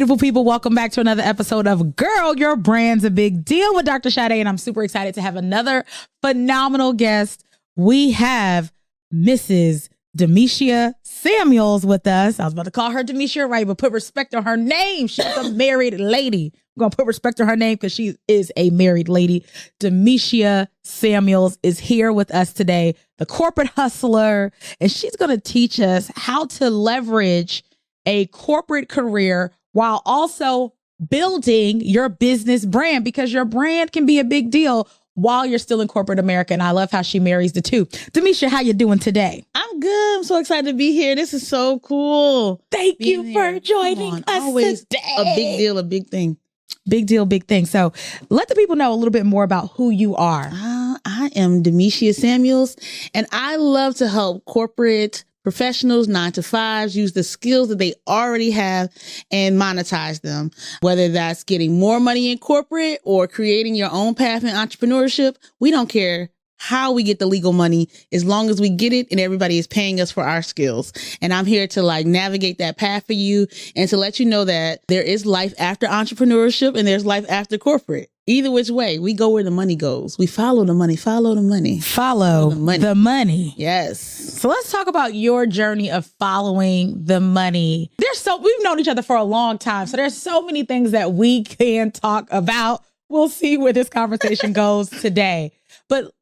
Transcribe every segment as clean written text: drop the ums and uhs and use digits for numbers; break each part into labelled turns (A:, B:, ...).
A: Beautiful people, welcome back to another episode of Girl, Your Brand's a Big Deal with Dr. Sade, and I'm super excited to have another phenomenal guest. We have Mrs. Demishia Samuels with us. I was about to call her Demishia, right, but put respect on her name. She's a married lady. I'm going to put respect on her name because she is a married lady. Demishia Samuels is here with us today, the corporate hustler, and she's going to teach us how to leverage a corporate career while also building your business brand, because your brand can be a big deal while you're still in corporate America. And I love how she marries the two. Demishia, how you doing today?
B: I'm good. I'm so excited to be here. This is so cool.
A: Thank you for joining us
B: Always
A: today.
B: A big deal, a big thing.
A: Big deal, big thing. So let the people know a little bit more about who you are.
B: I am Demishia Samuels, and I love to help corporate professionals, 9-to-5s, use the skills that they already have and monetize them. Whether that's getting more money in corporate or creating your own path in entrepreneurship, we don't care how we get the legal money, as long as we get it and everybody is paying us for our skills. And I'm here to navigate that path for you and to let you know that there is life after entrepreneurship and there's life after corporate. Either which way, we go where the money goes. We follow the money, follow the money.
A: Follow the money.
B: Yes.
A: So let's talk about your journey of following the money. We've known each other for a long time, so there's so many things that we can talk about. We'll see where this conversation goes today. But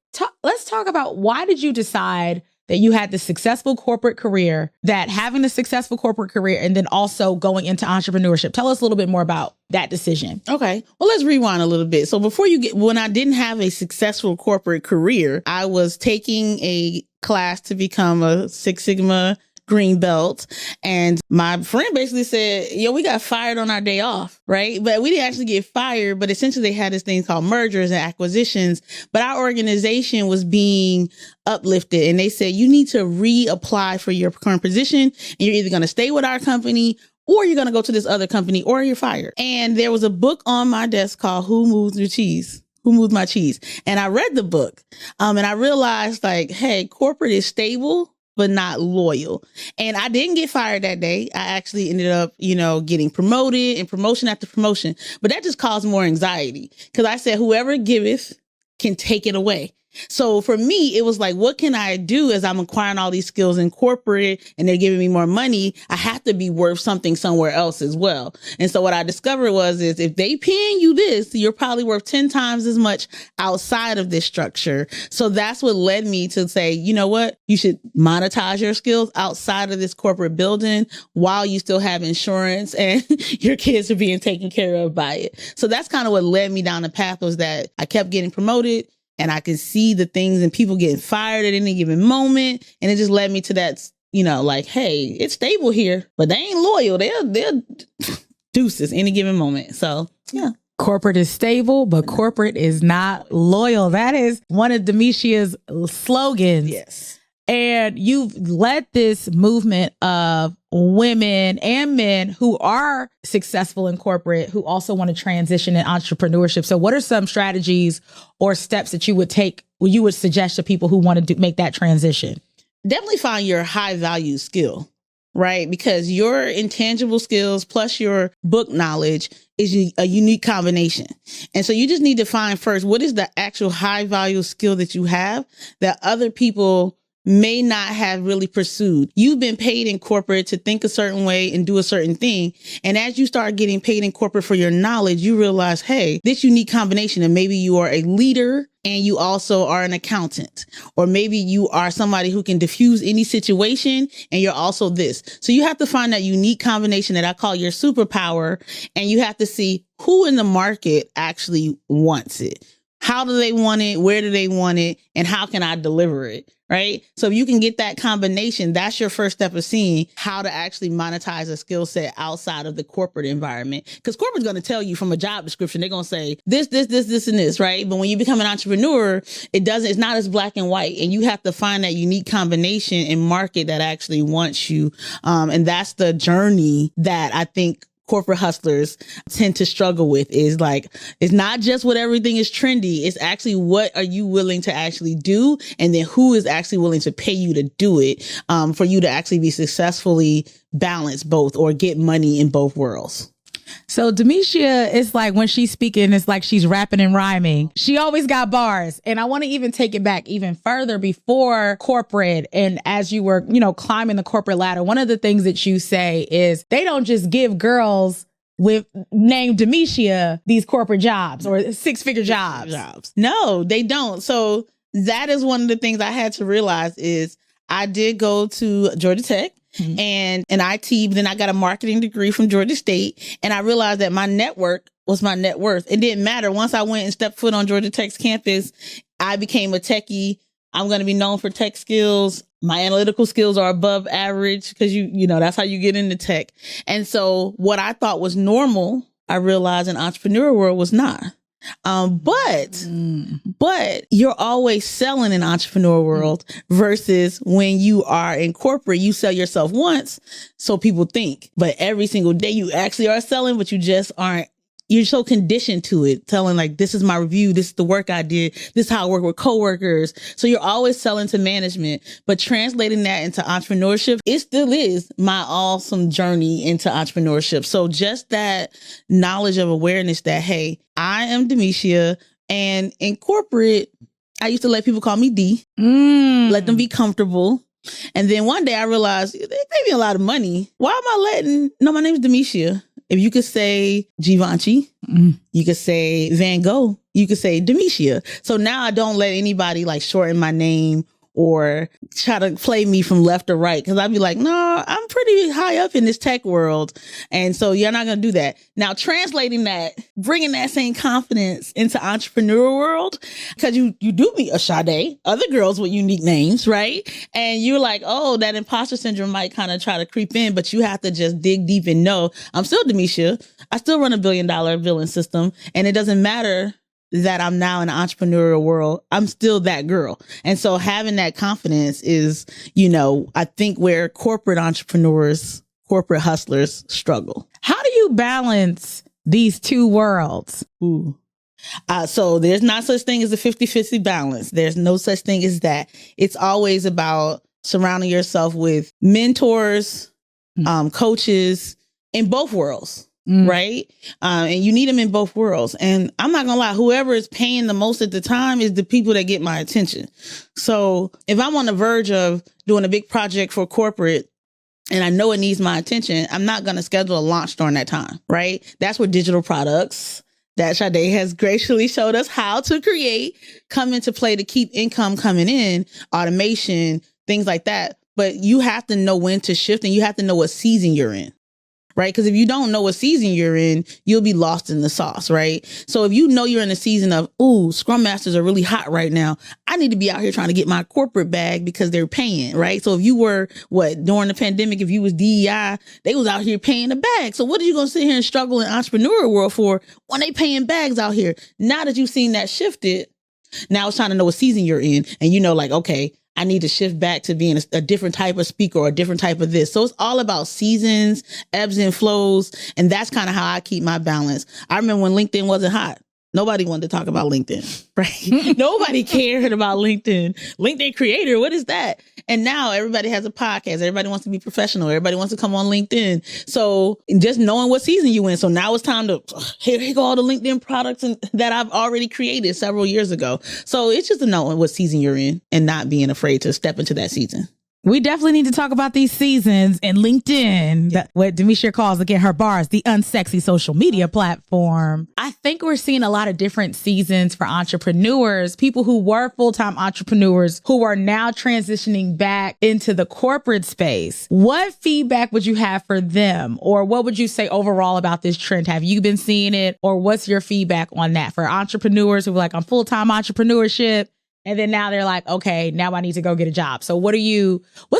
A: let's talk about, why did you decide that you had the successful corporate career, that having a successful corporate career and then also going into entrepreneurship? Tell us a little bit more about that decision.
B: Okay. Well, let's rewind a little bit. So when I didn't have a successful corporate career, I was taking a class to become a Six Sigma green belt. And my friend basically said, we got fired on our day off, right? But we didn't actually get fired, but essentially they had this thing called mergers and acquisitions. But our organization was being uplifted, and they said, you need to reapply for your current position, and you're either going to stay with our company or you're going to go to this other company, or you're fired. And there was a book on my desk called Who Moved Your Cheese? Who Moved My Cheese? And I read the book, and I realized hey, corporate is stable, but not loyal. And I didn't get fired that day. I actually ended up, getting promoted and promotion after promotion. But that just caused more anxiety, because I said, whoever giveth can take it away. So for me, it was what can I do as I'm acquiring all these skills in corporate and they're giving me more money? I have to be worth something somewhere else as well. And so what I discovered is if they paying you this, you're probably worth 10 times as much outside of this structure. So that's what led me to say, you know what? You should monetize your skills outside of this corporate building while you still have insurance and your kids are being taken care of by it. So that's kind of what led me down the path, was that I kept getting promoted. And I could see the things and people getting fired at any given moment. And it just led me to that, hey, it's stable here, but they ain't loyal. They're deuces any given moment. So, yeah.
A: Corporate is stable, but corporate is not loyal. That is one of Demishia's slogans.
B: Yes.
A: And you've led this movement of women and men who are successful in corporate, who also want to transition in entrepreneurship. So what are some strategies or steps that you would suggest to people who want to make that transition?
B: Definitely find your high value skill, right? Because your intangible skills plus your book knowledge is a unique combination. And so you just need to find first, what is the actual high value skill that you have that other people may not have really pursued. You've been paid in corporate to think a certain way and do a certain thing. And as you start getting paid in corporate for your knowledge, you realize, hey, this unique combination, and maybe you are a leader and you also are an accountant, or maybe you are somebody who can diffuse any situation and you're also this. So you have to find that unique combination that I call your superpower, and you have to see who in the market actually wants it. How do they want it? Where do they want it? And how can I deliver it? Right? So if you can get that combination, that's your first step of seeing how to actually monetize a skill set outside of the corporate environment. Because corporate's going to tell you from a job description, they're going to say this, and this, right? But when you become an entrepreneur, it's not as black and white. And you have to find that unique combination and market that actually wants you. And that's the journey that I think corporate hustlers tend to struggle with, is it's not just what everything is trendy. It's actually, what are you willing to actually do? And then who is actually willing to pay you to do it, for you to actually be successfully balance both or get money in both worlds.
A: So Demishia, it's like when she's speaking, it's like she's rapping and rhyming. She always got bars. And I want to even take it back even further before corporate. And as you were, climbing the corporate ladder, one of the things that you say is they don't just give girls with named Demishia these corporate jobs or six-figure jobs.
B: No, they don't. So that is one of the things I had to realize is I did go to Georgia Tech. Mm-hmm. And in IT, then I got a marketing degree from Georgia State. And I realized that my network was my net worth. It didn't matter. Once I went and stepped foot on Georgia Tech's campus, I became a techie. I'm going to be known for tech skills. My analytical skills are above average because that's how you get into tech. And so what I thought was normal, I realized in entrepreneur world was not. But you're always selling in entrepreneur world versus when you are in corporate, you sell yourself once. So people think, but every single day you actually are selling, but you just aren't. You're so conditioned to it, telling like, this is my review. This is the work I did. This is how I work with coworkers. So you're always selling to management, but translating that into entrepreneurship, it still is my awesome journey into entrepreneurship. So just that knowledge of awareness that, hey, I am Demishia, and in corporate, I used to let people call me D, let them be comfortable. And then one day I realized they pay me a lot of money. Why am I no, my name's Demishia. If you could say Givenchy, you could say Van Gogh, you could say Demishia. So now I don't let anybody like shorten my name or try to play me from left or right. Cause I'd be like, no, I'm pretty high up in this tech world. And so you're not going to do that. Now translating that, bringing that same confidence into entrepreneur world, cause you do meet a Sade, other girls with unique names, right? And you're like, oh, that imposter syndrome might kind of try to creep in, but you have to just dig deep and know I'm still Demishia. I still run $1 billion billing system, and it doesn't matter that I'm now in the entrepreneurial world. I'm still that girl. And so having that confidence is, I think where corporate entrepreneurs, corporate hustlers struggle.
A: How do you balance these two worlds?
B: So there's not such thing as a 50-50 balance. There's no such thing as that. It's always about surrounding yourself with mentors, coaches in both worlds. Right. And you need them in both worlds. And I'm not gonna lie, whoever is paying the most at the time is the people that get my attention. So if I'm on the verge of doing a big project for corporate and I know it needs my attention, I'm not going to schedule a launch during that time. Right. That's where digital products that Sade has graciously showed us how to create come into play to keep income coming in, automation, things like that. But you have to know when to shift, and you have to know what season you're in. Right? Because if you don't know what season you're in, you'll be lost in the sauce, right? So if you know you're in a season of, Scrum Masters are really hot right now, I need to be out here trying to get my corporate bag because they're paying, right? So if you were, during the pandemic, if you was DEI, they was out here paying the bag. So what are you going to sit here and struggle in entrepreneurial world for when they paying bags out here? Now that you've seen that shifted, now it's trying to know what season you're in, and okay, I need to shift back to being a different type of speaker or a different type of this. So it's all about seasons, ebbs and flows. And that's kind of how I keep my balance. I remember when LinkedIn wasn't hot. Nobody wanted to talk about LinkedIn, right? Nobody cared about LinkedIn. LinkedIn creator, what is that? And now everybody has a podcast. Everybody wants to be professional. Everybody wants to come on LinkedIn. So just knowing what season you in. So now it's time to, here go all the LinkedIn products that I've already created several years ago. So it's just knowing what season you're in and not being afraid to step into that season.
A: We definitely need to talk about these seasons in LinkedIn, what Demishia calls, again, her bars, the unsexy social media platform. I think we're seeing a lot of different seasons for entrepreneurs, people who were full-time entrepreneurs who are now transitioning back into the corporate space. What feedback would you have for them? Or what would you say overall about this trend? Have you been seeing it? Or what's your feedback on that for entrepreneurs who are like, I'm full-time entrepreneurship? And then now they're like, okay, now I need to go get a job. So what's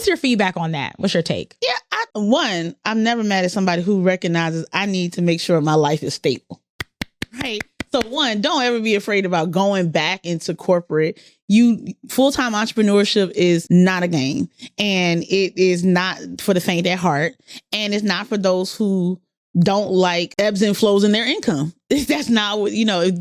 A: your feedback on that? What's your take?
B: Yeah, I'm never mad at somebody who recognizes I need to make sure my life is stable. Right. So don't ever be afraid about going back into corporate. Full-time entrepreneurship is not a game, and it is not for the faint at heart, and it's not for those who don't like ebbs and flows in their income. That's not what,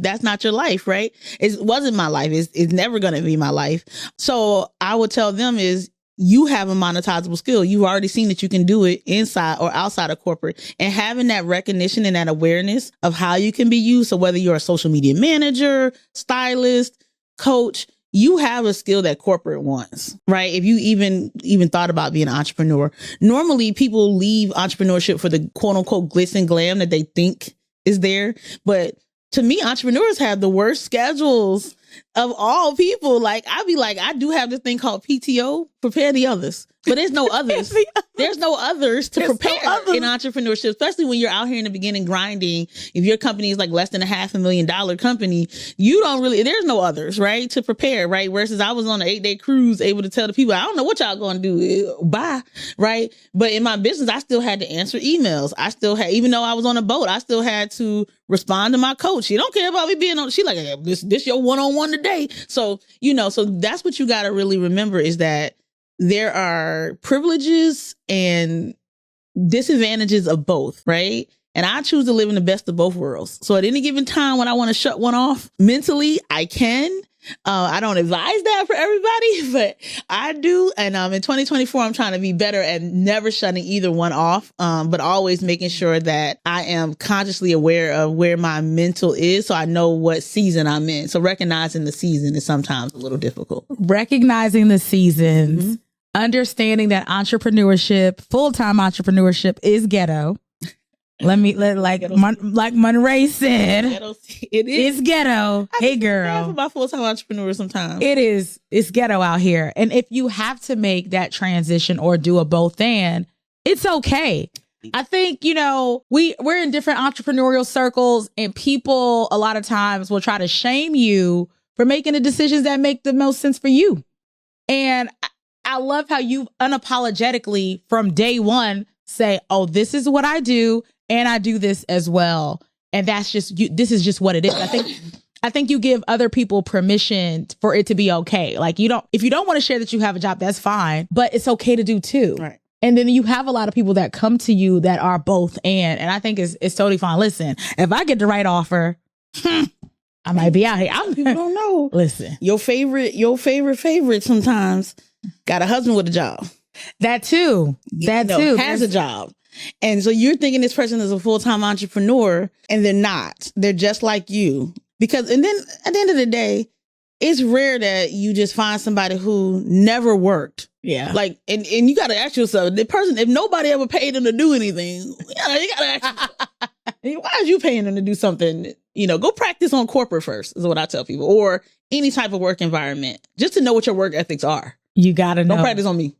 B: that's not your life, right? It wasn't my life. It's never going to be my life. So I would tell them is you have a monetizable skill. You've already seen that you can do it inside or outside of corporate, and having that recognition and that awareness of how you can be used. So whether you're a social media manager, stylist, coach, you have a skill that corporate wants, right? If you even thought about being an entrepreneur, normally people leave entrepreneurship for the quote unquote glitz and glam that they think is there. But to me, entrepreneurs have the worst schedules of all people. Like, I'd be like, I do have this thing called PTO, prepare the others. But there's no others. There's no others to prepare in entrepreneurship, especially when you're out here in the beginning grinding. If your company is like less than $500,000 company, you don't really, there's no others, right? To prepare, right? Versus I was on an 8-day cruise able to tell the people, I don't know what y'all going to do. Bye. Right. But in my business, I still had to answer emails. I still had, even though I was on a boat, I still had to respond to my coach. She don't care about me being on, she like, this your one-on-one today. So, so that's what you got to really remember, is that there are privileges and disadvantages of both, right? And I choose to live in the best of both worlds. So at any given time when I want to shut one off mentally, I can. I don't advise that for everybody, but I do. And in 2024, I'm trying to be better at never shutting either one off, but always making sure that I am consciously aware of where my mental is, so I know what season I'm in. So recognizing the season is sometimes a little difficult.
A: Recognizing the seasons, understanding that entrepreneurship, full-time entrepreneurship is ghetto. Like Monray said,
B: it is
A: ghetto. Hey girl,
B: about full-time entrepreneurs sometimes.
A: It's ghetto out here. And if you have to make that transition or do a both and, it's okay. I think, we're in different entrepreneurial circles, and people a lot of times will try to shame you for making the decisions that make the most sense for you. And I love how you unapologetically from day one say, oh, this is what I do. And I do this as well. And that's just, this is just what it is. I think you give other people permission for it to be okay. Like, if you don't want to share that you have a job, that's fine, but it's okay to do too.
B: Right.
A: And then you have a lot of people that come to you that are both and I think it's totally fine. Listen, if I get the right offer, I might be out here.
B: People don't know.
A: Listen,
B: your favorite sometimes got a husband with a job.
A: That too.
B: Has a job. And so you're thinking this person is a full-time entrepreneur, and they're not. They're just like you. And then at the end of the day, it's rare that you just find somebody who never worked.
A: Yeah.
B: Like, and you got to ask yourself, the person, if nobody ever paid them to do anything, you got to ask yourself, why are you paying them to do something? Go practice on corporate first, is what I tell people, or any type of work environment, just to know what your work ethics are.
A: You got to know.
B: Don't practice on me.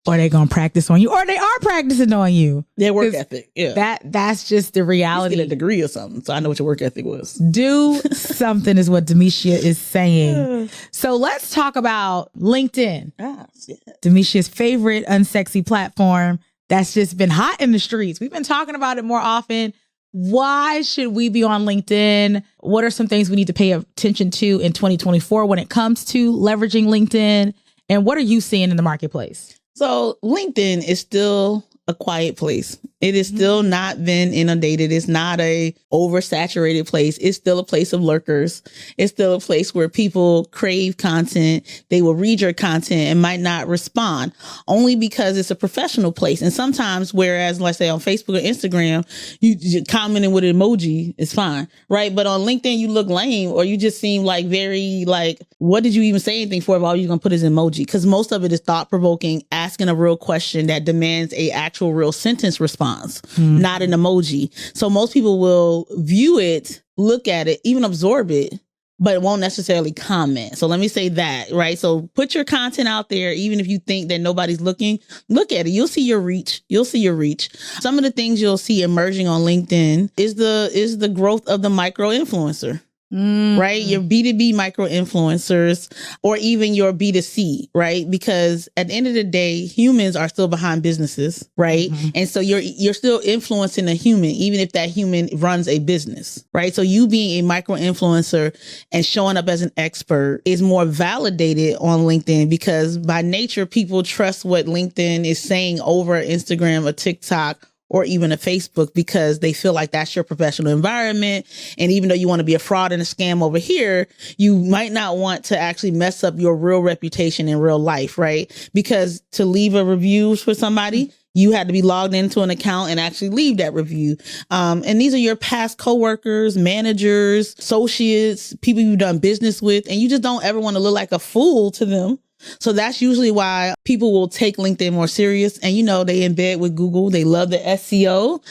A: Or they gonna practice on you, or they are practicing on you.
B: Their work ethic, yeah.
A: That's just the reality.
B: Get a degree or something, so I know what your work ethic was.
A: Do something is what Demishia is saying. So let's talk about LinkedIn.
B: Yes.
A: Demishia's favorite unsexy platform that's just been hot in the streets. We've been talking about it more often. Why should we be on LinkedIn? What are some things we need to pay attention to in 2024 when it comes to leveraging LinkedIn? And what are you seeing in the marketplace?
B: So LinkedIn is still a quiet place. It is still not been inundated. It's not a oversaturated place. It's still a place of lurkers. It's still a place where people crave content. They will read your content and might not respond, only because it's a professional place. And sometimes, whereas let's say on Facebook or Instagram, you commenting with an emoji is fine, right? But on LinkedIn, you look lame, or you just seem like very like, what did you even say anything for if all you're going to put is emoji? Because most of it is thought provoking, asking a real question that demands a actual real sentence response. Not an emoji. So most people will view it, look at it, even absorb it, but it won't necessarily comment. So let me say that, right? So put your content out there, even if you think that nobody's looking, look at it. You'll see your reach. Some of the things you'll see emerging on LinkedIn is the growth of the micro influencer. Right? Your B2B micro influencers, or even your B2C, right? Because at the end of the day, humans are still behind businesses, right? And so you're still influencing a human, even if that human runs a business, right? So you being a micro influencer and showing up as an expert is more validated on LinkedIn, because by nature, people trust what LinkedIn is saying over Instagram or TikTok or even a Facebook because they feel like that's your professional environment. And even though you want to be a fraud and a scam over here, you might not want to actually mess up your real reputation in real life, right? Because to leave a review for somebody, you had to be logged into an account and actually leave that review. And these are your past coworkers, managers, associates, people you've done business with, and you just don't ever want to look like a fool to them. So that's usually why people will take LinkedIn more serious. And, you know, they embed with Google. They love the SEO.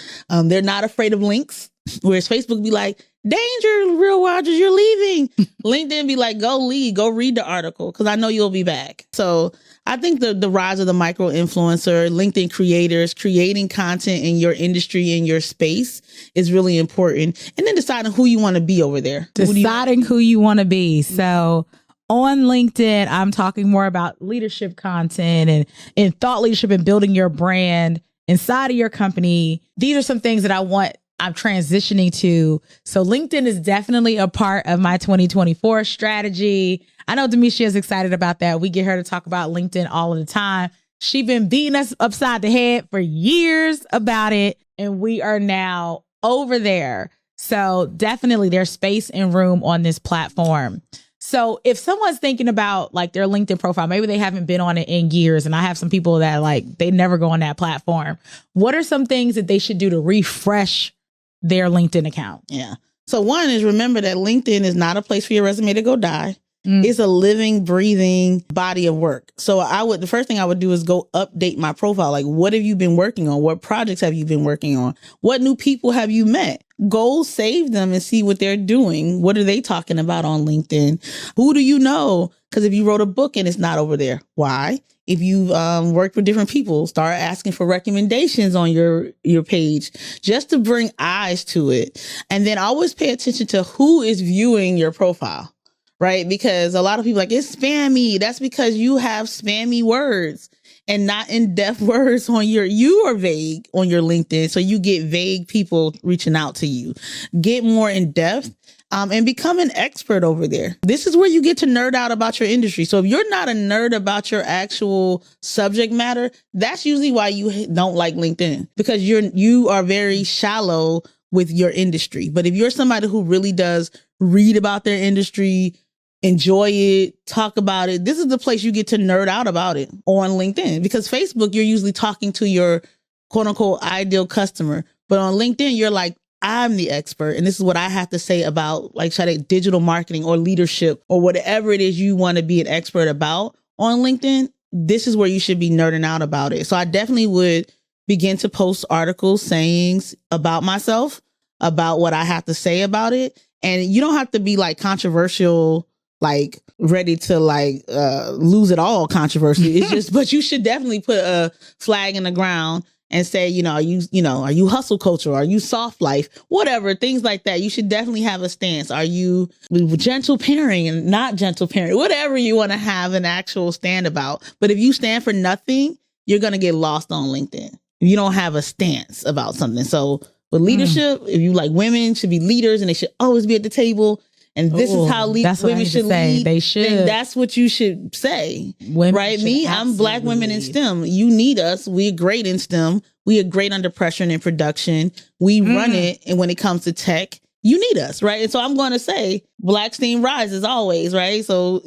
B: They're not afraid of links. Whereas Facebook be like, danger, Real Rogers, you're leaving. LinkedIn be like, go leave, go read the article because I know you'll be back. So I think the rise of the micro influencer, LinkedIn creators, creating content in your industry, in your space is really important. And then deciding who you want to be over there.
A: Deciding who you want to be. So on LinkedIn, I'm talking more about leadership content and thought leadership and building your brand inside of your company. These are some things that I'm transitioning to. So LinkedIn is definitely a part of my 2024 strategy. I know Demishia is excited about that. We get her to talk about LinkedIn all of the time. She's been beating us upside the head for years about it, and we are now over there. So definitely there's space and room on this platform. So if someone's thinking about like their LinkedIn profile, maybe they haven't been on it in years, and I have some people that like they never go on that platform. What are some things that they should do to refresh their LinkedIn account?
B: Yeah. So one is remember that LinkedIn is not a place for your resume to go die. It's a living, breathing body of work. So the first thing I would do is go update my profile. Like, what have you been working on? What projects have you been working on? What new people have you met? Go save them and see what they're doing. What are they talking about on LinkedIn? Who do you know? Because if you wrote a book and it's not over there, why? If you've worked with different people, start asking for recommendations on your page just to bring eyes to it. And then always pay attention to who is viewing your profile, right? Because a lot of people like, it's spammy. That's because you have spammy words and not in-depth words you are vague on your LinkedIn. So you get vague people reaching out to you. Get more in-depth. And become an expert over there. This is where you get to nerd out about your industry. So if you're not a nerd about your actual subject matter, that's usually why you don't like LinkedIn, because you are very shallow with your industry. But if you're somebody who really does read about their industry, enjoy it, talk about it, this is the place you get to nerd out about it on LinkedIn. Because Facebook, you're usually talking to your quote unquote ideal customer. But on LinkedIn, you're like, I'm the expert, and this is what I have to say about, like, digital marketing or leadership or whatever it is you want to be an expert about on LinkedIn. This is where you should be nerding out about it. So I definitely would begin to post articles, sayings about myself, about what I have to say about it. And you don't have to be like controversial, like ready to like lose it all controversy. It's just, but you should definitely put a flag in the ground and say, are you hustle culture? Are you soft life? Whatever, things like that. You should definitely have a stance. Are you gentle parenting and not gentle parenting? Whatever you want to have an actual stand about. But if you stand for nothing, you're going to get lost on LinkedIn. You don't have a stance about something. So with leadership, if you like, women should be leaders and they should always be at the table. And this is how women should lead.
A: They should.
B: Then that's what you should say.
A: Women
B: right? I'm Black women in STEM. You need us. We're great in STEM. We are great under pressure and in production. We run it. And when it comes to tech, you need us, right? And so I'm going to say Black STEAM rises always, right? So,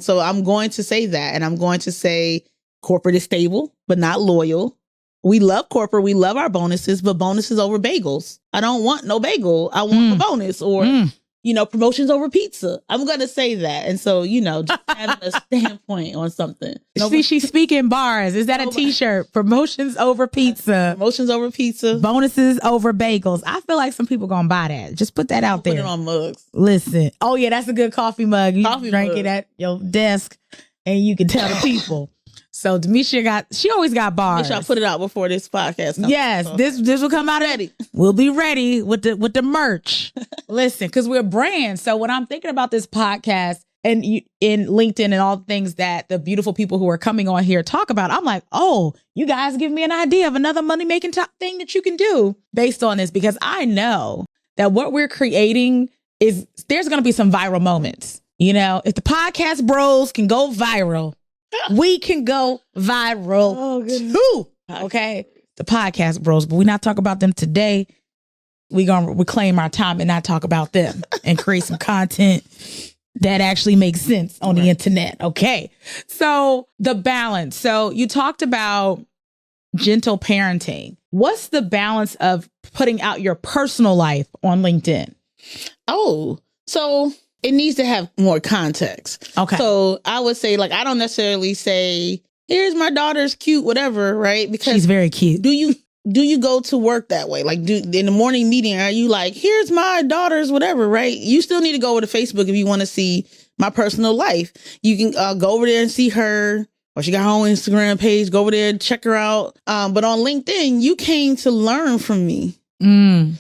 B: so I'm going to say that. And I'm going to say corporate is stable, but not loyal. We love corporate. We love our bonuses, but bonuses over bagels. I don't want no bagel. I want a bonus or... promotions over pizza. I'm going to say that. And so, just having a standpoint on something.
A: See, she's speaking bars. Is that a t-shirt? Promotions over pizza.
B: Promotions over pizza.
A: Bonuses over bagels. I feel like some people going to buy that. Just put that out there.
B: Put it on mugs.
A: Listen. Oh, yeah, that's a good coffee mug. You drink it at your desk and you can tell the people. So Demishia she always got bars.
B: Make sure I put it out before this podcast comes.
A: Yes, so. This will come out ready. We'll be ready with the merch. Listen, because we're a brand. So when I'm thinking about this podcast and in LinkedIn and all the things that the beautiful people who are coming on here talk about, I'm like, oh, you guys give me an idea of another money-making thing that you can do based on this, because I know that what we're creating there's going to be some viral moments. If the podcast bros can go viral, we can go viral too. Okay. the podcast bros, but we're not talking about them today. We're going to reclaim our time and not talk about them and create some content that actually makes sense on the internet. Okay. So the balance. So you talked about gentle parenting. What's the balance of putting out your personal life on LinkedIn?
B: Oh, so it needs to have more context.
A: Okay.
B: So I would say, like, I don't necessarily say, here's my daughter's cute, whatever, right? Because
A: she's very cute.
B: Do you go to work that way? Like, in the morning meeting, are you like, here's my daughter's whatever, right? You still need to go over to Facebook if you want to see my personal life. You can go over there and see her, or she got her own Instagram page. Go over there and check her out. But on LinkedIn, you came to learn from me.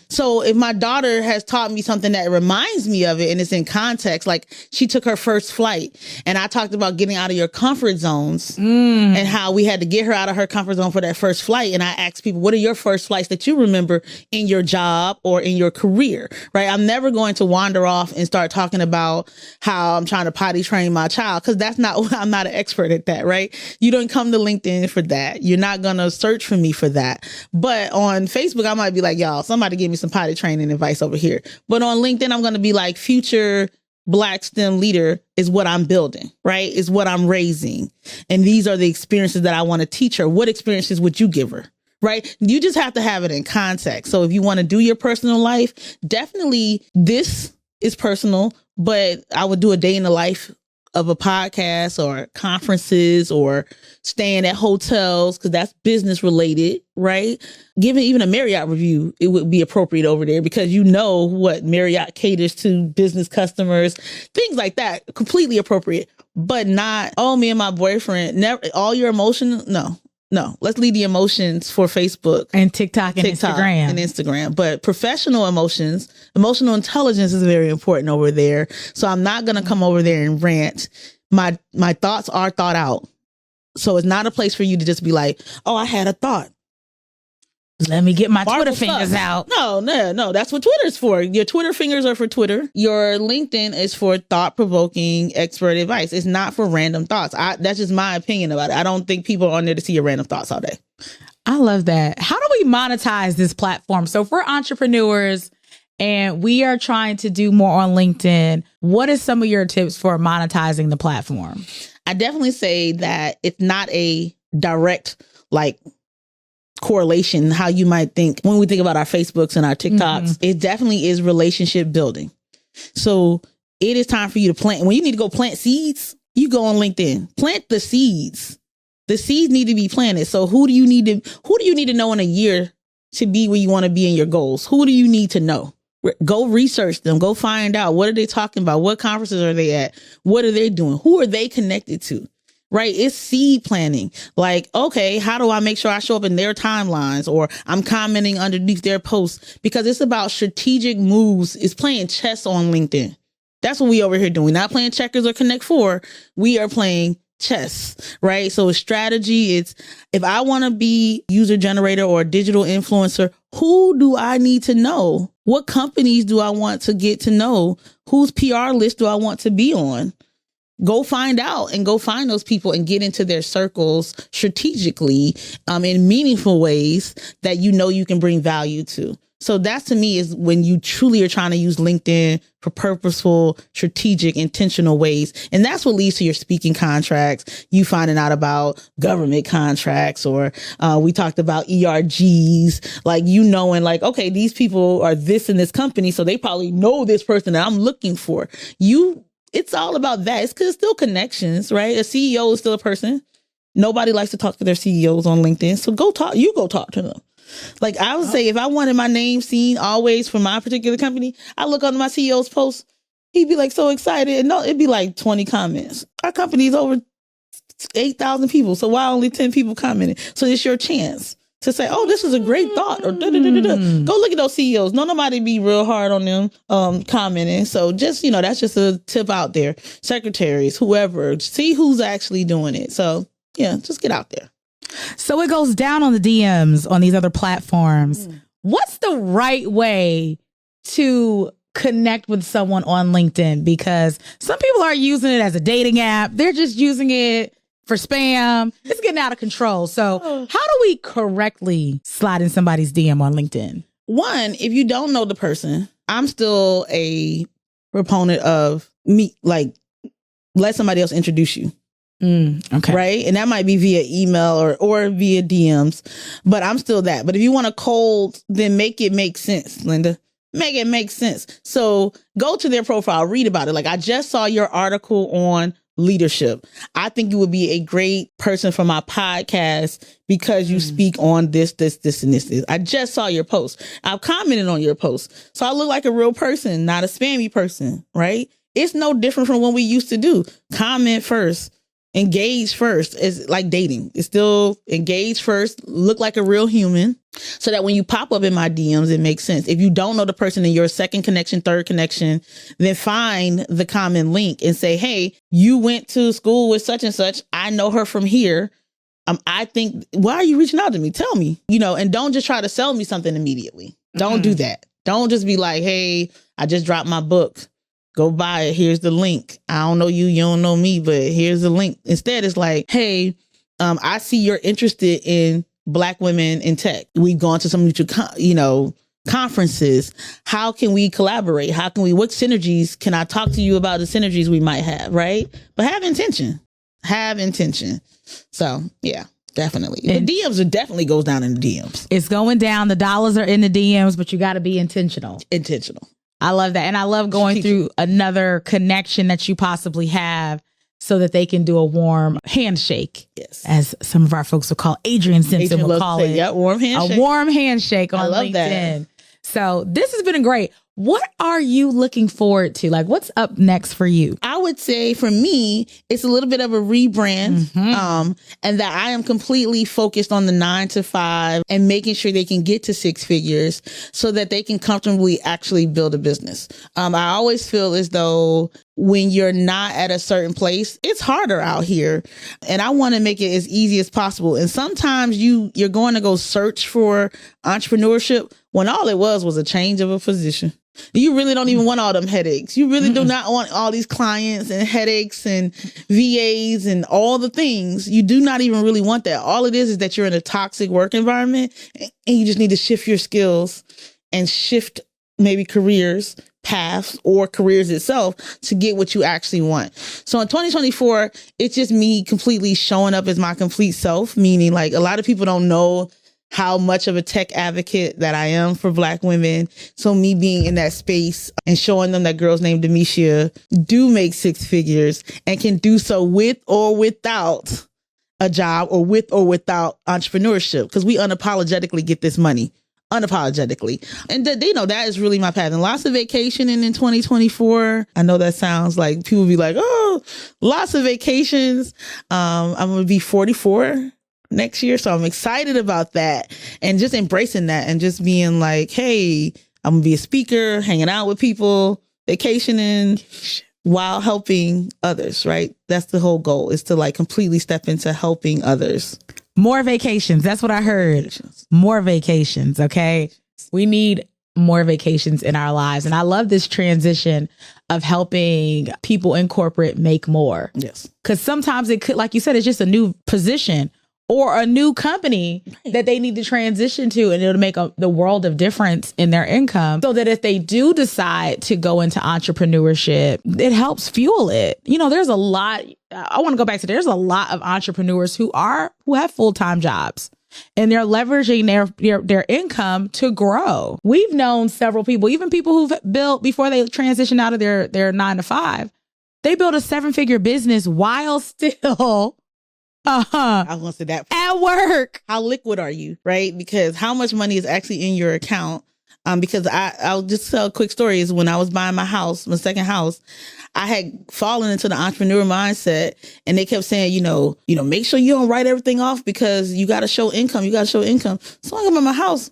B: So if my daughter has taught me something that reminds me of it and it's in context, like she took her first flight and I talked about getting out of your comfort zones and how we had to get her out of her comfort zone for that first flight. And I asked people, what are your first flights that you remember in your job or in your career, right? I'm never going to wander off and start talking about how I'm trying to potty train my child, because I'm not an expert at that, right? You don't come to LinkedIn for that. You're not going to search for me for that. But on Facebook, I might be like, y'all, somebody give me some potty training advice over here. But on LinkedIn, I'm going to be like, future Black STEM leader is what I'm building, right? Is what I'm raising. And these are the experiences that I want to teach her. What experiences would you give her? Right? You just have to have it in context. So if you want to do your personal life, definitely this is personal, but I would do a day in the life of a podcast or conferences or staying at hotels, because that's business related, right? Giving even a Marriott review, it would be appropriate over there, because you know what Marriott caters to business customers, things like that, completely appropriate, but not, oh, me and my boyfriend, never, all your emotion. No, let's leave the emotions for Facebook
A: and TikTok and
B: Instagram. But professional emotions, emotional intelligence is very important over there. So I'm not going to come over there and rant. My thoughts are thought out. So it's not a place for you to just be like, oh, I had a thought.
A: Let me get my Twitter fingers out.
B: No. That's what Twitter's for. Your Twitter fingers are for Twitter. Your LinkedIn is for thought-provoking expert advice. It's not for random thoughts. That's just my opinion about it. I don't think people are on there to see your random thoughts all day.
A: I love that. How do we monetize this platform? So if we're entrepreneurs and we are trying to do more on LinkedIn, what is some of your tips for monetizing the platform?
B: I definitely say that it's not a direct, like, correlation, how you might think when we think about our Facebooks and our TikToks. It definitely is relationship building. So it is time for you to plant. When you need to go plant seeds, you go on LinkedIn, plant the seeds. The seeds need to be planted. So who do you need to know in a year to be where you want to be in your goals? Who do you need to know? Go research them. Go find out, what are they talking about? What conferences are they at? What are they doing? Who are they connected to? Right? It's seed planting. Like, okay, how do I make sure I show up in their timelines, or I'm commenting underneath their posts? Because it's about strategic moves. It's playing chess on LinkedIn. That's what we over here doing. We're not playing checkers or Connect Four. We are playing chess, right? So it's strategy. It's, if I want to be user generator or a digital influencer, who do I need to know? What companies do I want to get to know? Whose PR list do I want to be on? Go find out and go find those people and get into their circles strategically, in meaningful ways that you know you can bring value to. So that, to me, is when you truly are trying to use LinkedIn for purposeful, strategic, intentional ways. And that's what leads to your speaking contracts, you finding out about government contracts, or we talked about ERGs, like, you knowing, like, okay, these people are this in this company, so they probably know this person that I'm looking for. It's all about that. It's because it's still connections, right? A CEO is still a person. Nobody likes to talk to their CEOs on LinkedIn. So go talk to them. Like, I would say, if I wanted my name seen always for my particular company, I look on my CEO's post. He'd be like so excited. And no, it'd be like 20 comments. Our company is over 8,000 people. So why only 10 people commented? So it's your chance to say, oh, this is a great thought, or da-da-da-da-da. Go look at those CEOs. No, nobody be real hard on them commenting. So just, that's just a tip out there. Secretaries, whoever, see who's actually doing it. So yeah, just get out there.
A: So it goes down on the DMs on these other platforms. What's the right way to connect with someone on LinkedIn? Because some people are using it as a dating app. They're just using it for spam. It's getting out of control. So how do we correctly slide in somebody's DM on LinkedIn?
B: One, if you don't know the person, I'm still a proponent of let somebody else introduce you.
A: Okay.
B: Right. And that might be via email or via DMs, but I'm still that. But if you want a cold, then make it make sense, Linda. Make it make sense. So go to their profile, read about it. Like, I just saw your article on leadership. I think you would be a great person for my podcast because you speak on this, and this. I just saw your post. I've commented on your post. So I look like a real person, not a spammy person, right? It's no different from what we used to do. Comment first. Engage first. It's like dating. It's still engage first, look like a real human, so that when you pop up in my DMs, it makes sense. If you don't know the person in your second connection, third connection, then find the common link and say, hey, you went to school with such and such. I know her from here. I think, why are you reaching out to me? Tell me, and don't just try to sell me something immediately. Don't do that. Don't just be like, hey, I just dropped my book. Go buy it. Here's the link. I don't know you. You don't know me, but here's the link. Instead, it's like, hey, I see you're interested in Black women in tech. We've gone to some mutual, conferences. How can we collaborate? What synergies can I talk to you about the synergies we might have? Right. But have intention. So, yeah. Definitely. The DMs definitely goes down in the DMs.
A: It's going down. The dollars are in the DMs, but you got to be intentional. I love that. And I love going through another connection that you possibly have so that they can do a warm handshake. Yes. As some of our folks will call, Adrian Simpson will call it.
B: Yeah, warm handshake.
A: A warm handshake on LinkedIn.
B: That.
A: So this has been great. What are you looking forward to? Like, what's up next for you?
B: I would say for me, it's a little bit of a rebrand, and that I am completely focused on the 9 to 5 and making sure they can get to 6 figures so that they can comfortably actually build a business. I always feel as though when you're not at a certain place, it's harder out here. And I want to make it as easy as possible. And sometimes you're going to go search for entrepreneurship when all it was a change of a position. You really don't even want all them headaches. You really do not want all these clients and headaches and VAs and all the things. You do not even really want that. All it is that you're in a toxic work environment and you just need to shift your skills and shift maybe careers, paths, or careers itself to get what you actually want. So in 2024, it's just me completely showing up as my complete self, meaning like a lot of people don't know how much of a tech advocate that I am for Black women. So me being in that space and showing them that girls named Demishia do make 6 figures and can do so with or without a job or with or without entrepreneurship, because we unapologetically get this money. Unapologetically. And that is really my path. And lots of vacationing in 2024. I know that sounds like people be like, oh, lots of vacations. I'm going to be 44 next year. So I'm excited about that and just embracing that and just being like, hey, I'm gonna be a speaker, hanging out with people, vacationing while helping others, right? That's the whole goal, is to like completely step into helping others.
A: More vacations. That's what I heard. More vacations. Okay. We need more vacations in our lives. And I love this transition of helping people in corporate make more.
B: Yes.
A: Because sometimes it could, like you said, it's just a new position or a new company that they need to transition to, and it'll make the world of difference in their income, so that if they do decide to go into entrepreneurship, it helps fuel it. There's a lot. I want to go back to, there's a lot of entrepreneurs who have full-time jobs, and they're leveraging their income to grow. We've known several people, even people who've built, before they transition out of their 9 to 5, they built a 7-figure business while still I
B: was going to say that.
A: At work.
B: How liquid are you, right? Because how much money is actually in your account? Because I'll just tell a quick story. Is when I was buying my second house, I had fallen into the entrepreneur mindset, and they kept saying, make sure you don't write everything off because you got to show income. So I got my house.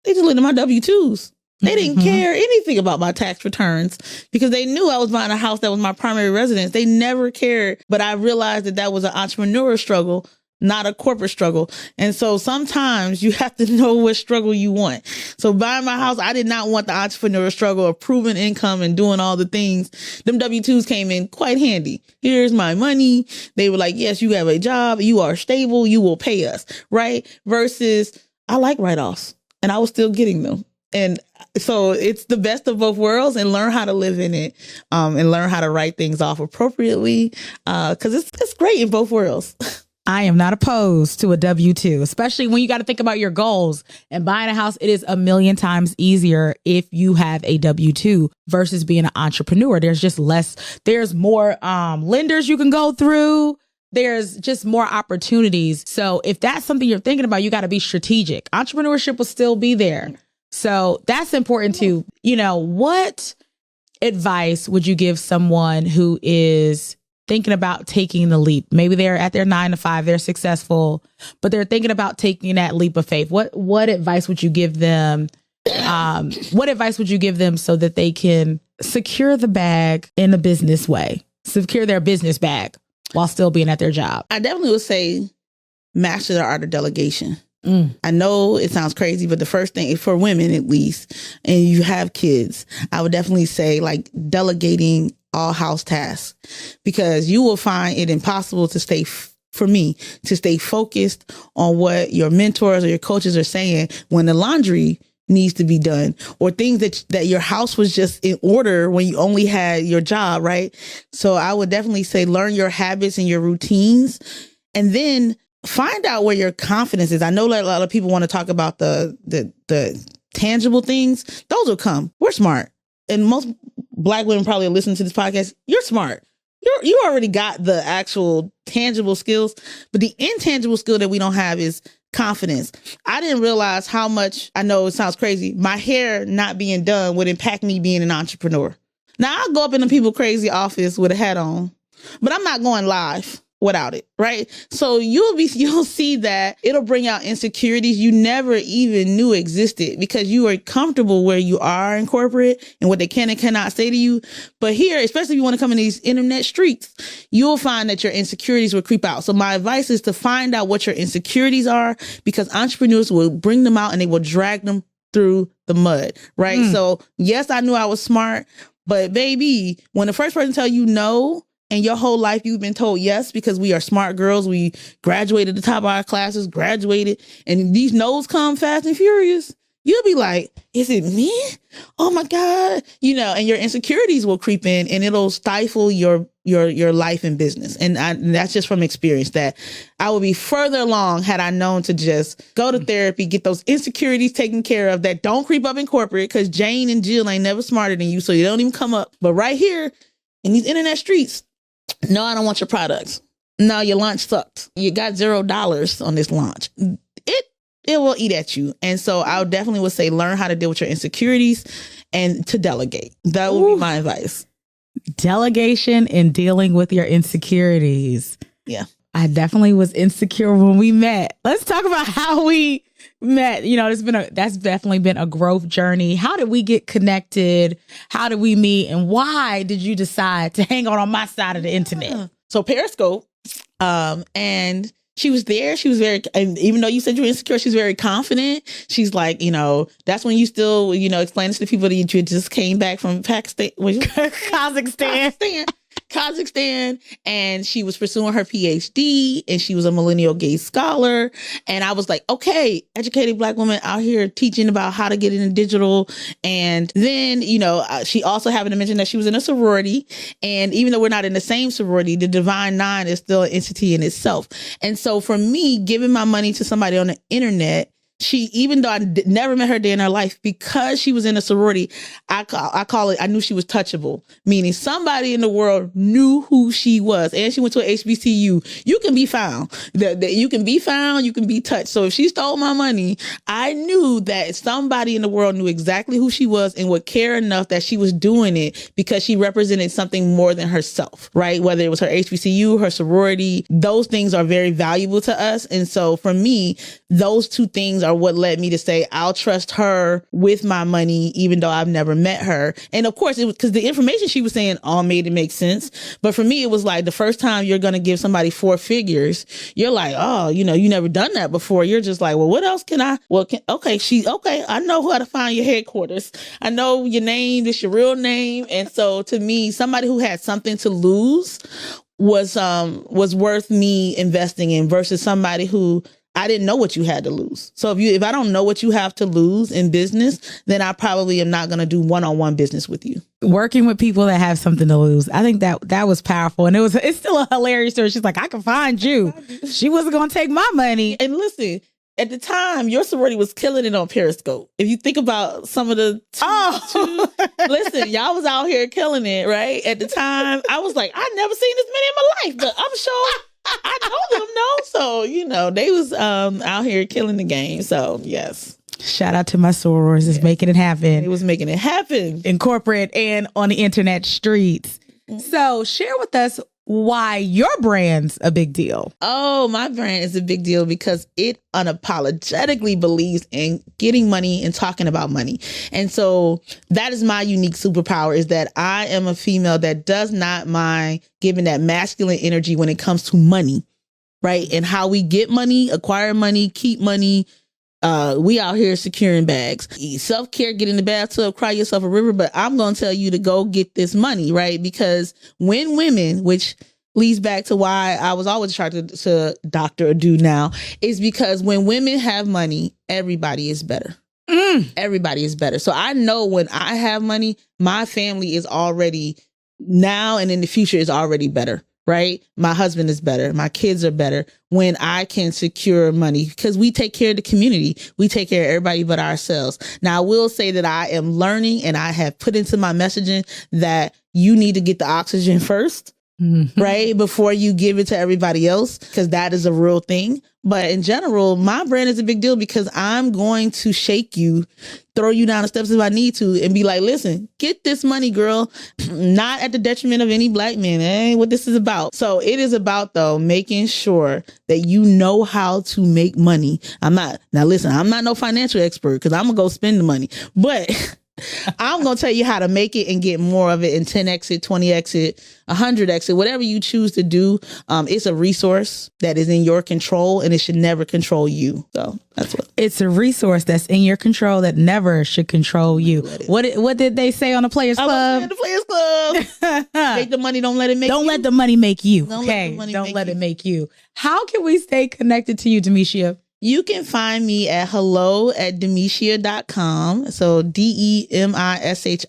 B: They just looked at my W-2s. They didn't care anything about my tax returns because they knew I was buying a house that was my primary residence. They never cared. But I realized that was an entrepreneur struggle not a corporate struggle. And so sometimes you have to know what struggle you want. So buying my house, I did not want the entrepreneur struggle of proving income and doing all the things. Them W-2s came in quite handy. Here's my money. They were like, yes, you have a job. You are stable. You will pay us. Right. Versus I like write-offs and I was still getting them. And so it's the best of both worlds, and learn how to live in it, and learn how to write things off appropriately. Cause it's great in both worlds.
A: I am not opposed to a W-2, especially when you got to think about your goals. And buying a house, it is a million times easier if you have a W-2 versus being an entrepreneur. There's just there's more lenders you can go through. There's just more opportunities. So if that's something you're thinking about, you got to be strategic. Entrepreneurship will still be there. So that's important too. What advice would you give someone who is thinking about taking the leap? Maybe they're at their 9-to-5, they're successful, but they're thinking about taking that leap of faith. What advice would you give them? What advice would you give them so that they can secure the bag in a business way, secure their business bag while still being at their job?
B: I definitely would say master the art of delegation. I know it sounds crazy, but the first thing for women, at least, and you have kids, I would definitely say like delegating all house tasks, because you will find it impossible to stay focused on what your mentors or your coaches are saying when the laundry needs to be done, or things that your house was just in order when you only had your job, right? So I would definitely say learn your habits and your routines, and then find out where your confidence is. I know that a lot of people want to talk about the tangible things. Those will come. We're smart. And most Black women probably listen to this podcast. You're smart. You already got the actual tangible skills, but the intangible skill that we don't have is confidence. I didn't realize how much, I know it sounds crazy, my hair not being done would impact me being an entrepreneur. Now I'll go up in a people crazy office with a hat on, but I'm not going live without it, right? So you'll see that it'll bring out insecurities you never even knew existed, because you are comfortable where you are in corporate and what they can and cannot say to you. But here, especially if you want to come in these internet streets, you'll find that your insecurities will creep out. So my advice is to find out what your insecurities are, because entrepreneurs will bring them out and they will drag them through the mud, right? So yes, I knew I was smart, but baby, when the first person tell you no, and your whole life you've been told yes, because we are smart girls, we graduated the top of our classes, and these no's come fast and furious, you'll be like, is it me? Oh my God. And your insecurities will creep in and it'll stifle your life and business. And that's just from experience, that I would be further along had I known to just go to therapy, get those insecurities taken care of that don't creep up in corporate, because Jane and Jill ain't never smarter than you, so you don't even come up. But right here in these internet streets, no, I don't want your products. No, your launch sucked. You got $0 on this launch. It will eat at you. And so I definitely would say learn how to deal with your insecurities and to delegate. That would be my advice.
A: Delegation and dealing with your insecurities.
B: Yeah.
A: I definitely was insecure when we met. Let's talk about how we met. That's definitely been a growth journey. How did we get connected? How did we meet? And why did you decide to hang out on my side of the internet?
B: So Periscope, and she was there. She was and even though you said you were insecure, she's very confident. She's like, that's when you still, explaining to the people that you just came back from Pakistan, Kazakhstan, and she was pursuing her PhD, and she was a millennial gay scholar. And I was like, okay, educated Black woman out here teaching about how to get into digital. And then, she also happened to mention that she was in a sorority. And even though we're not in the same sorority, the Divine Nine is still an entity in itself. And so for me, giving my money to somebody on the internet, even though I never met her day in her life, because she was in a sorority, I call it, I knew she was touchable, meaning somebody in the world knew who she was. And she went to a HBCU. You can be found. You can be found, you can be touched. So if she stole my money, I knew that somebody in the world knew exactly who she was and would care enough that she was doing it because she represented something more than herself, right? Whether it was her HBCU, her sorority, those things are very valuable to us. And so for me, those two things are are what led me to say, I'll trust her with my money, even though I've never met her. And of course, it was because the information she was saying all made it make sense. But for me, it was like the first time you're going to give somebody 4 figures, you're like, oh, you never done that before. You're just like, well, what else can I, okay, I know how to find your headquarters. I know your name, this your real name. And so to me, somebody who had something to lose was worth me investing in versus somebody who I didn't know what you had to lose. So if I don't know what you have to lose in business, then I probably am not going to do one-on-one business with you.
A: Working with people that have something to lose. I think that was powerful. And it's still a hilarious story. She's like, I can find you. She wasn't going to take my money.
B: And listen, at the time, your sorority was killing it on Periscope. If you think about some of the listen, y'all was out here killing it, right? At the time, I was like, I've never seen this many in my life, but I'm sure I know them, no. So, they was out here killing the game. So, yes.
A: Shout out to my sorors. It's making it happen.
B: It was making it happen.
A: In corporate and on the internet streets. So share with us why your brand's a big deal.
B: Oh, my brand is a big deal because it unapologetically believes in getting money and talking about money. And so that is my unique superpower, is that I am a female that does not mind giving that masculine energy when it comes to money, right? And how we get money, acquire money, keep money. We out here securing bags. Self-care, get in the bathtub, cry yourself a river, but I'm going to tell you to go get this money, right? Because when women, which leads back to why I was always attracted to Dr. Adu now, is because when women have money, everybody is better. Everybody is better. So I know when I have money, my family is already now and in the future is already better. Right? My husband is better. My kids are better when I can secure money because we take care of the community. We take care of everybody but ourselves. Now, I will say that I am learning and I have put into my messaging that you need to get the oxygen first, right? Before you give it to everybody else, because that is a real thing. But in general, my brand is a big deal because I'm going to shake you, throw you down the steps if I need to, and be like, listen, get this money, girl, not at the detriment of any black men. That ain't what this is about. So it is about, though, making sure that you know how to make money. I'm not no financial expert because I'm going to go spend the money, but I'm going to tell you how to make it and get more of it in 10x it, 20x it, 100x it, whatever you choose to do. It's a resource that is in your control and it should never control you. So that's what.
A: It's a resource that's in your control that never should control you. What did they say on the Players Club?
B: The Players Club. Make the money, don't let it make you.
A: Don't let the money make you.
B: Don't
A: let it make you. How can we stay connected to you, Demishia?
B: You can find me at hello@demishia.com. So DEMISHIA.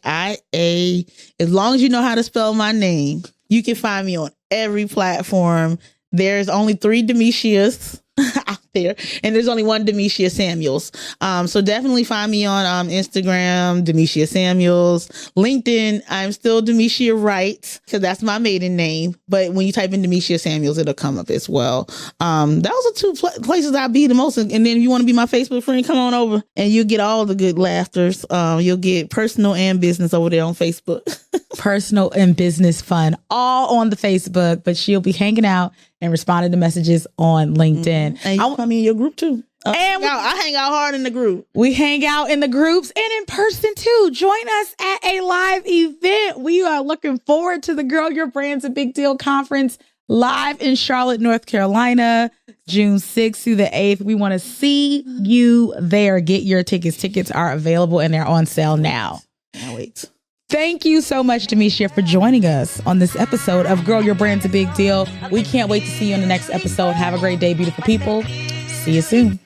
B: As long as you know how to spell my name, you can find me on every platform. There's only 3 Demishias out there, and there's only one Demishia Samuels. So definitely find me on Instagram, Demishia Samuels. LinkedIn, I'm still Demishia Wright, because that's my maiden name. But when you type in Demishia Samuels, it'll come up as well. Those are 2 places I be the most. And then if you want to be my Facebook friend, come on over and you'll get all the good laughters. You'll get personal and business over there on Facebook.
A: Personal and business fun, all on the Facebook, but she'll be hanging out and responding to messages on LinkedIn.
B: And you come in your group too.
A: And
B: I hang out hard in the group.
A: We hang out in the groups and in person too. Join us at a live event. We are looking forward to the Girl Your Brand's a Big Deal conference live in Charlotte, North Carolina, June 6th through the 8th. We want to see you there. Get your tickets. Tickets are available and they're on sale now.
B: Now wait.
A: Thank you so much, Demishia, for joining us on this episode of Girl Your Brand's a Big Deal. We can't wait to see you in the next episode. Have a great day, beautiful people. See you soon.